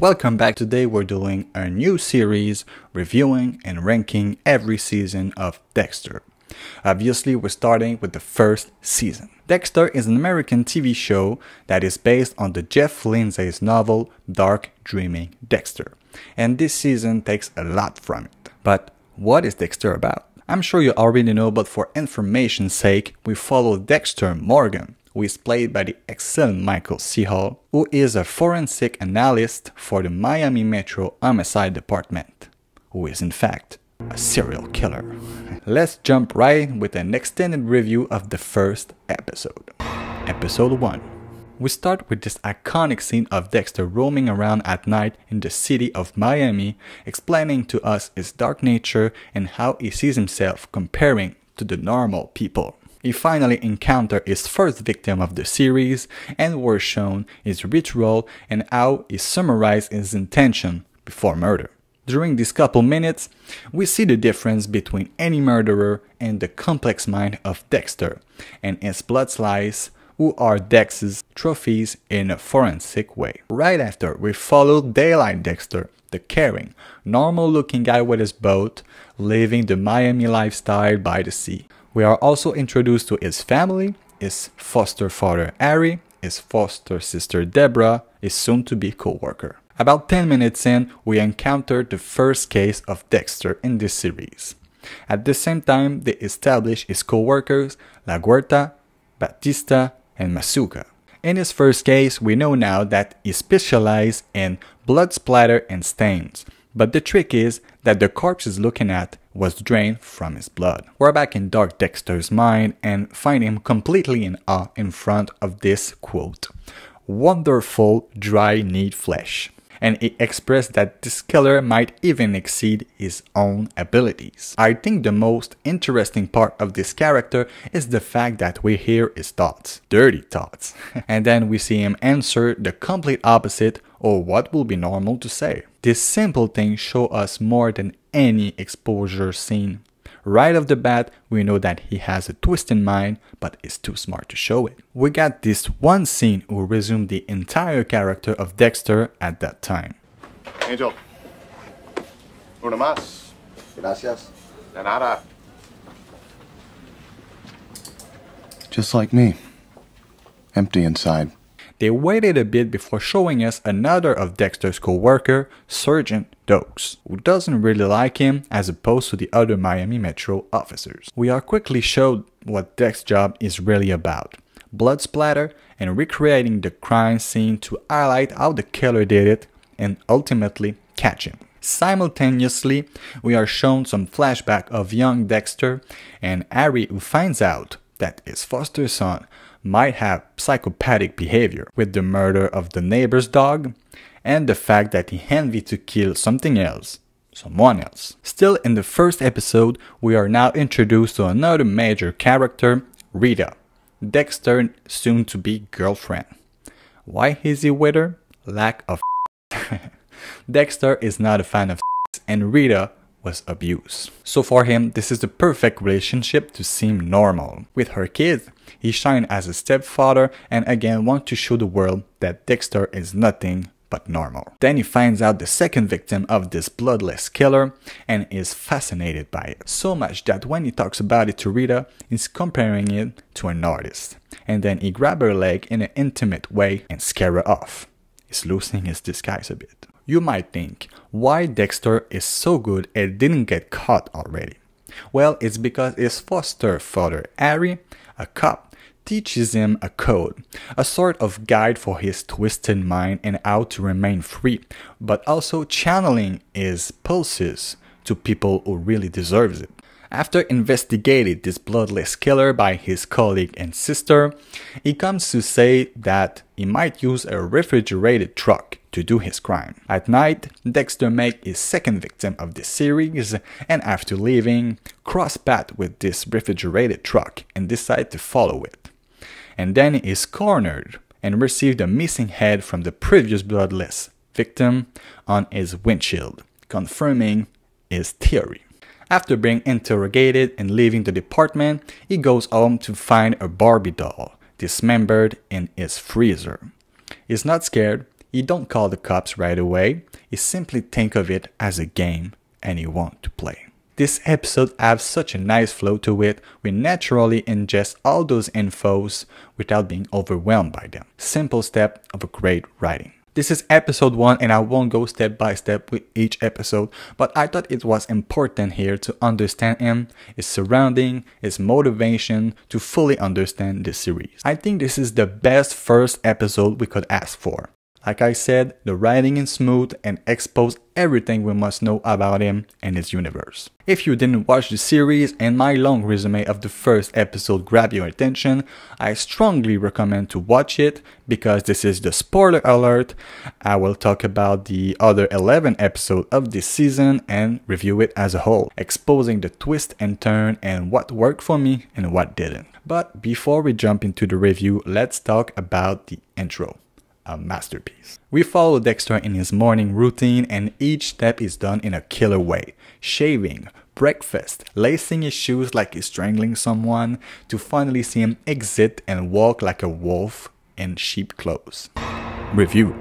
Welcome back. Today we're doing a new series reviewing and ranking every season of Dexter. Obviously we're starting with the first season. Dexter is an American TV show that is based on the Jeff Lindsay's novel Dark Dreaming Dexter, and this season takes a lot from it. But what is Dexter about? I'm sure you already know, but for information's sake, we follow Dexter Morgan, who is played by the excellent Michael C. Hall, who is a forensic analyst for the Miami Metro Homicide Department, who is in fact a serial killer. Let's jump right with an extended review of the first episode. Episode 1. We start with this iconic scene of Dexter roaming around at night in the city of Miami, explaining to us his dark nature and how he sees himself comparing to the normal people. He finally encountered his first victim of the series, and we're shown his ritual and how he summarized his intention before murder. During these couple minutes, we see the difference between any murderer and the complex mind of Dexter and his blood slice, who are Dex's trophies in a forensic way. Right after, we follow Daylight Dexter, the caring, normal-looking guy with his boat, living the Miami lifestyle by the sea. We are also introduced to his family, his foster father Harry, his foster sister Deborah, his soon-to-be co-worker. About 10 minutes in, we encounter the first case of Dexter in this series. At the same time, they establish his co-workers La Huerta, Batista, and Masuka. In his first case, we know now that he specialized in blood splatter and stains, but the trick is that the corpse he's looking at was drained from his blood. We're back in Dark Dexter's mind and find him completely in awe in front of this quote, "Wonderful dry neat flesh." And he expressed that this killer might even exceed his own abilities. I think the most interesting part of this character is the fact that we hear his thoughts, dirty thoughts, and then we see him answer the complete opposite, or what will be normal to say. This simple thing shows us more than any exposure scene. Right off the bat, we know that he has a twisted mind, but is too smart to show it. We got this one scene who resumed the entire character of Dexter at that time. Angel, una más. Gracias. De nada. Just like me. Empty inside. They waited a bit before showing us another of Dexter's co-worker, Sergeant Dokes, who doesn't really like him as opposed to the other Miami Metro officers. We are quickly showed what Dex's job is really about: blood splatter and recreating the crime scene to highlight how the killer did it and ultimately catch him. Simultaneously, we are shown some flashback of young Dexter and Harry, who finds out that his foster son might have psychopathic behavior with the murder of the neighbor's dog and the fact that he envied to kill someone else. Still in the first episode, we are now introduced to another major character, Rita, Dexter's soon-to-be girlfriend. Why is he with her? Lack of Dexter is not a fan of and Rita was abuse. So for him, this is the perfect relationship to seem normal. With her kids, he shines as a stepfather and again wants to show the world that Dexter is nothing but normal. Then he finds out the second victim of this bloodless killer and is fascinated by it. So much that when he talks about it to Rita, he's comparing it to an artist. And then he grabs her leg in an intimate way and scares her off. He's loosening his disguise a bit. You might think, why Dexter is so good and didn't get caught already? Well, it's because his foster father, Harry, a cop, teaches him a code, a sort of guide for his twisted mind and how to remain free, but also channeling his pulses to people who really deserve it. After investigating this bloodless killer by his colleague and sister, he comes to say that he might use a refrigerated truck to do his crime. At night, Dexter makes his second victim of this series and after leaving, cross paths with this refrigerated truck and decide to follow it. And then he is cornered and received a missing head from the previous bloodless victim on his windshield, confirming his theory. After being interrogated and leaving the department, he goes home to find a Barbie doll dismembered in his freezer. He's not scared, He don't call the cops right away, he simply think of it as a game and he want to play. This episode has such a nice flow to it, we naturally ingest all those infos without being overwhelmed by them. Simple step of a great writing. This is episode 1 and I won't go step by step with each episode, but I thought it was important here to understand him, his surrounding, his motivation to fully understand the series. I think this is the best first episode we could ask for. Like I said, the writing is smooth and exposed everything we must know about him and his universe. If you didn't watch the series and my long resume of the first episode grabbed your attention, I strongly recommend to watch it because this is the spoiler alert. I will talk about the other 11 episodes of this season and review it as a whole, exposing the twist and turn and what worked for me and what didn't. But before we jump into the review, let's talk about the intro. A masterpiece. We follow Dexter in his morning routine and each step is done in a killer way. Shaving, breakfast, lacing his shoes like he's strangling someone, to finally see him exit and walk like a wolf in sheep clothes. Review.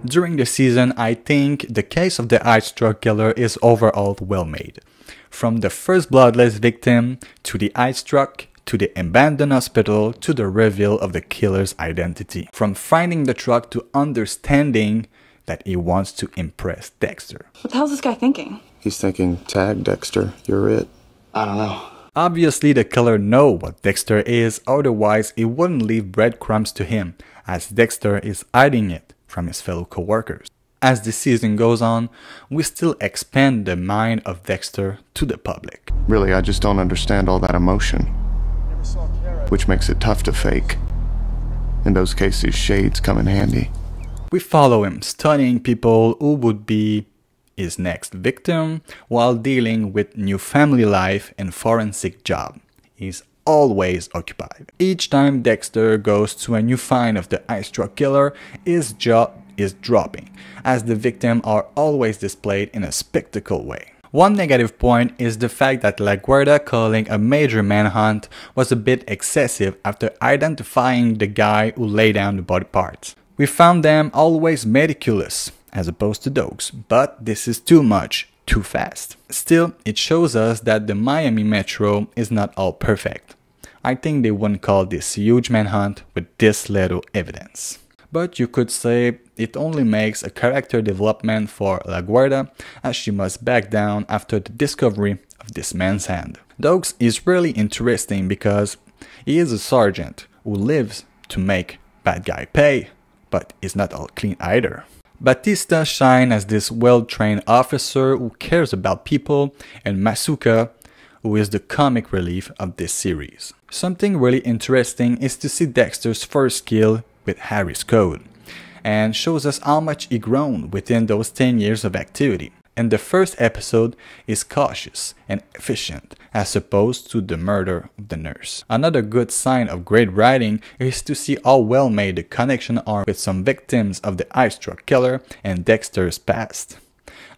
During the season, I think the case of the ice truck killer is overall well made. From the first bloodless victim, to the ice truck, to the abandoned hospital, to the reveal of the killer's identity. From finding the truck to understanding that he wants to impress Dexter. What the hell's this guy thinking? He's thinking, tag Dexter, you're it. I don't know. Obviously the killer knows what Dexter is, otherwise he wouldn't leave breadcrumbs to him, as Dexter is hiding it from his fellow co-workers. As the season goes on, we still expand the mind of Dexter to the public. Really, I just don't understand all that emotion, which makes it tough to fake. In those cases, shades come in handy. We follow him studying people who would be his next victim while dealing with new family life and forensic job. He's always occupied. Each time Dexter goes to a new find of the ice truck killer, his jaw is dropping, as the victims are always displayed in a spectacle way. One negative point is the fact that LaGuardia calling a major manhunt was a bit excessive after identifying the guy who laid down the body parts. We found them always meticulous as opposed to dogs, but this is too much, too fast. Still, it shows us that the Miami Metro is not all perfect. I think they wouldn't call this huge manhunt with this little evidence. But you could say it only makes a character development for LaGuardia, as she must back down after the discovery of this man's hand. Dogs is really interesting because he is a sergeant who lives to make bad guy pay, but is not all clean either. Batista shines as this well-trained officer who cares about people, and Masuka, who is the comic relief of this series. Something really interesting is to see Dexter's first kill with Harry's code, and shows us how much he grown within those 10 years of activity. And the first episode is cautious and efficient as opposed to the murder of the nurse. Another good sign of great writing is to see how well made the connection are with some victims of the ice truck killer and Dexter's past.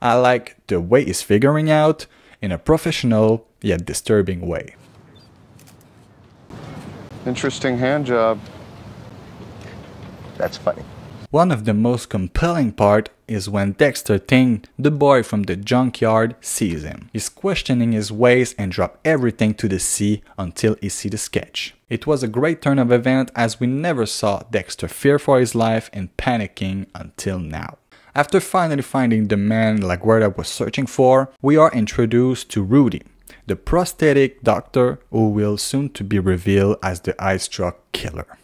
I like the way he's figuring out in a professional yet disturbing way. Interesting hand job. That's funny. One of the most compelling part is when Dexter thinks the boy from the junkyard sees him. He's questioning his ways and drop everything to the sea until he sees the sketch. It was a great turn of event as we never saw Dexter fear for his life and panicking until now. After finally finding the man LaGuardia was searching for, we are introduced to Rudy, the prosthetic doctor who will soon to be revealed as the ice truck killer.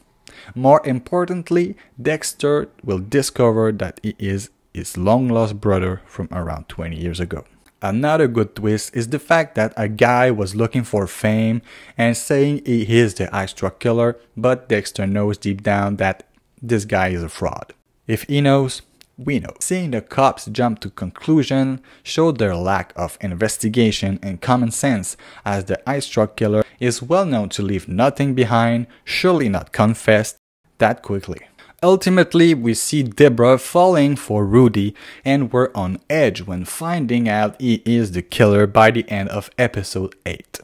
More importantly, Dexter will discover that he is his long-lost brother from around 20 years ago. Another good twist is the fact that a guy was looking for fame and saying he is the ice truck killer, but Dexter knows deep down that this guy is a fraud. If he knows, we know. Seeing the cops jump to conclusion showed their lack of investigation and common sense, as the ice truck killer is well known to leave nothing behind, surely not confessed that quickly. Ultimately, we see Deborah falling for Rudy, and we're on edge when finding out he is the killer by the end of episode 8.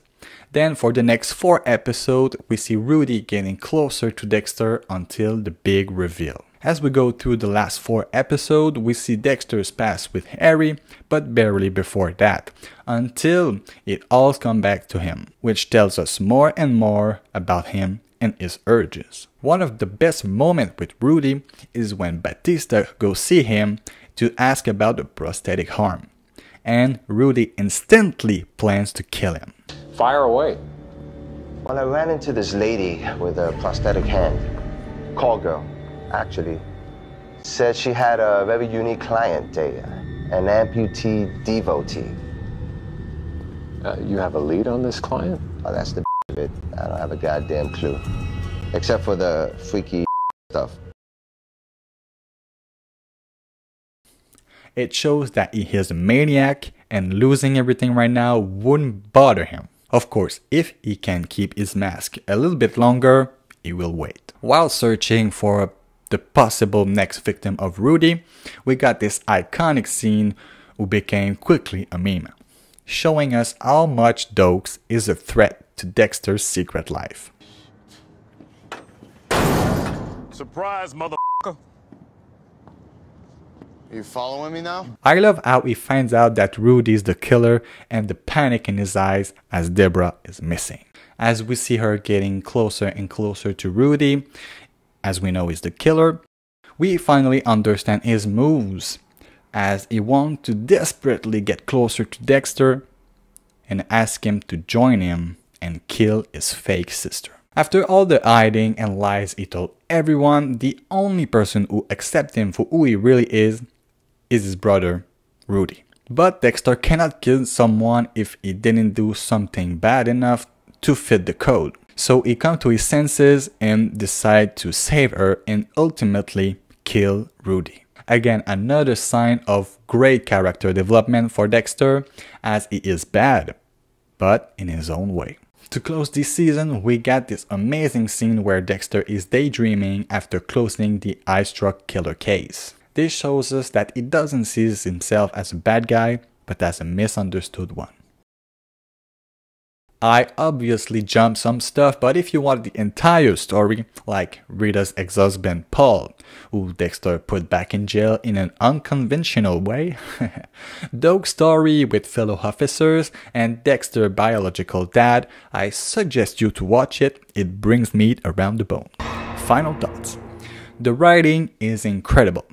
Then for the next 4 episodes, we see Rudy getting closer to Dexter until the big reveal. As we go through the last 4 episodes, we see Dexter's past with Harry, but barely before that, until it all comes back to him, which tells us more and more about him and his urges. One of the best moments with Rudy is when Batista goes see him to ask about the prosthetic arm, and Rudy instantly plans to kill him. Fire away. Well, I ran into this lady with a prosthetic hand, call girl, actually. Said she had a very unique client, an amputee devotee. You have a lead on this client? Oh, that's the of it. I don't have a goddamn clue. Except for the freaky stuff. It shows that he is a maniac and losing everything right now wouldn't bother him. Of course, if he can keep his mask a little bit longer, he will wait. While searching for the possible next victim of Rudy, we got this iconic scene who became quickly a meme, showing us how much Dokes is a threat to Dexter's secret life. Surprise, motherfucker. You following me now? I love how he finds out that Rudy is the killer and the panic in his eyes as Deborah is missing. As we see her getting closer and closer to Rudy, as we know he's the killer, we finally understand his moves, as he wants to desperately get closer to Dexter and ask him to join him and kill his fake sister. After all the hiding and lies he told everyone, the only person who accepts him for who he really is his brother, Rudy. But Dexter cannot kill someone if he didn't do something bad enough to fit the code. So he comes to his senses and decides to save her and ultimately kill Rudy. Again, another sign of great character development for Dexter, as he is bad, but in his own way. To close this season, we got this amazing scene where Dexter is daydreaming after closing the eye-struck killer case. This shows us that he doesn't see himself as a bad guy, but as a misunderstood one. I obviously jumped some stuff, but if you want the entire story, like Rita's ex-husband Paul, who Dexter put back in jail in an unconventional way, Doug's story with fellow officers, and Dexter's biological dad, I suggest you to watch it. It brings meat around the bone. Final thoughts. The writing is incredible.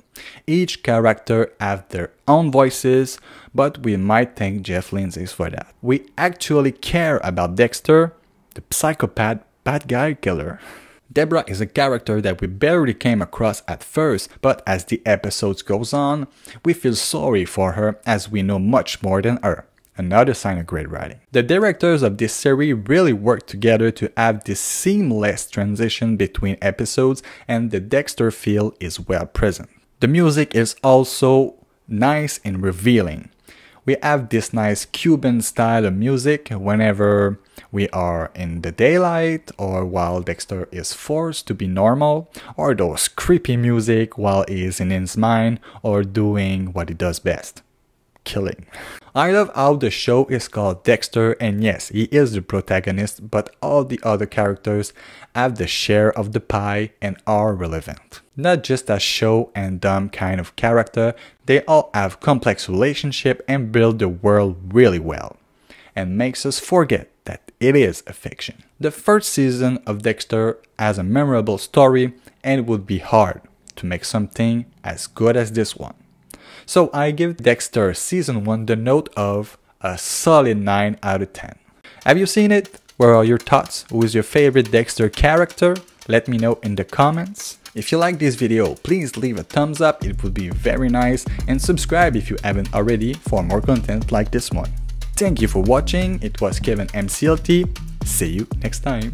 Each character have their own voices, but we might thank Jeff Lindsay for that. We actually care about Dexter, the psychopath bad guy killer. Deborah is a character that we barely came across at first, but as the episodes goes on, we feel sorry for her as we know much more than her. Another sign of great writing. The directors of this series really worked together to have this seamless transition between episodes, and the Dexter feel is well present. The music is also nice and revealing. We have this nice Cuban style of music whenever we are in the daylight or while Dexter is forced to be normal, or those creepy music while he is in his mind or doing what he does best, killing. I love how the show is called Dexter, and yes, he is the protagonist, but all the other characters have the share of the pie and are relevant. Not just a show and dumb kind of character, they all have complex relationship and build the world really well, and makes us forget that it is a fiction. The first season of Dexter has a memorable story, and it would be hard to make something as good as this one. So I give Dexter Season 1 the note of a solid 9 out of 10. Have you seen it? What are your thoughts? Who is your favorite Dexter character? Let me know in the comments. If you like this video, please leave a thumbs up, it would be very nice, and subscribe if you haven't already for more content like this one. Thank you for watching, it was Kevin MCLT, see you next time.